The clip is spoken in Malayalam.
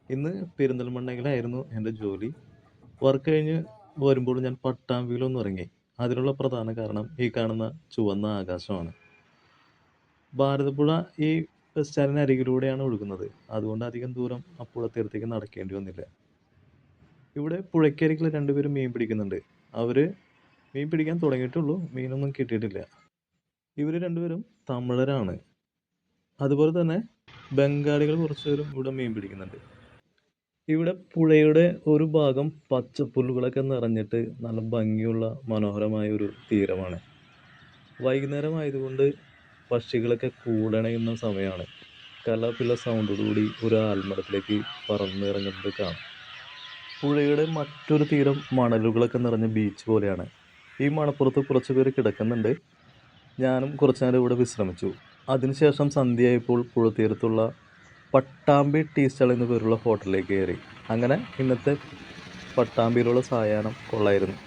ഇന്ന് പെരിന്തൽമണ്ണയിലായിരുന്നു എൻ്റെ ജോലി. വർക്ക് കഴിഞ്ഞ് വരുമ്പോൾ ഞാൻ പട്ടാമ്പിയിലൊന്ന് ഇറങ്ങി. അതിനുള്ള പ്രധാന കാരണം ഈ കാണുന്ന ചുവന്ന ആകാശമാണ്. ഭാരതപ്പുഴ ഈ ബസ് സ്റ്റാൻഡിന് അരികിലൂടെയാണ് ഒഴുകുന്നത്. അതുകൊണ്ട് അധികം ദൂരം അപ്പുഴത്തീരത്തേക്ക് നടക്കേണ്ടി വന്നില്ല. ഇവിടെ പുഴയ്ക്കരികിൽ 2 പേരും മീൻ പിടിക്കുന്നുണ്ട്. അവര് മീൻ പിടിക്കാൻ തുടങ്ങിയിട്ടുള്ളൂ. മീനൊന്നും കിട്ടിയിട്ടില്ല. ഇവര് 2 പേരും തമിഴരാണ്. അതുപോലെ തന്നെ ബംഗാളികൾ കുറച്ചുപേരും ഇവിടെ മീൻ പിടിക്കുന്നുണ്ട്. ഇവിടെ പുഴയുടെ ഒരു ഭാഗം പച്ചപ്പുല്ലുകളൊക്കെ നിറഞ്ഞിട്ട് നല്ല ഭംഗിയുള്ള മനോഹരമായ ഒരു തീരമാണ്. വൈകുന്നേരം ആയതുകൊണ്ട് പക്ഷികളൊക്കെ കൂടണയുന്ന സമയമാണ്. കലപില സൗണ്ടോടുകൂടി ഒരു ആൽമരത്തിലേക്ക് പറന്നിറങ്ങുന്നത് കാണാം. പുഴയുടെ മറ്റൊരു തീരം മണലുകളൊക്കെ നിറഞ്ഞ ബീച്ച് പോലെയാണ്. ഈ മണപ്പുറത്ത് കുറച്ച് പേര് കിടക്കുന്നുണ്ട്. ഞാനും കുറച്ചു നേരം ഇവിടെ വിശ്രമിച്ചു. അതിനുശേഷം സന്ധ്യയായപ്പോൾ പുഴത്തീരത്തുള്ള പട്ടാമ്പി ടീ സ്റ്റാൾ എന്നു പേരുള്ള ഹോട്ടലിലേക്ക് കയറി. അങ്ങനെ ഇന്നത്തെ പട്ടാമ്പിയിലുള്ള സായാഹ്നം കൊള്ളായിരുന്നു.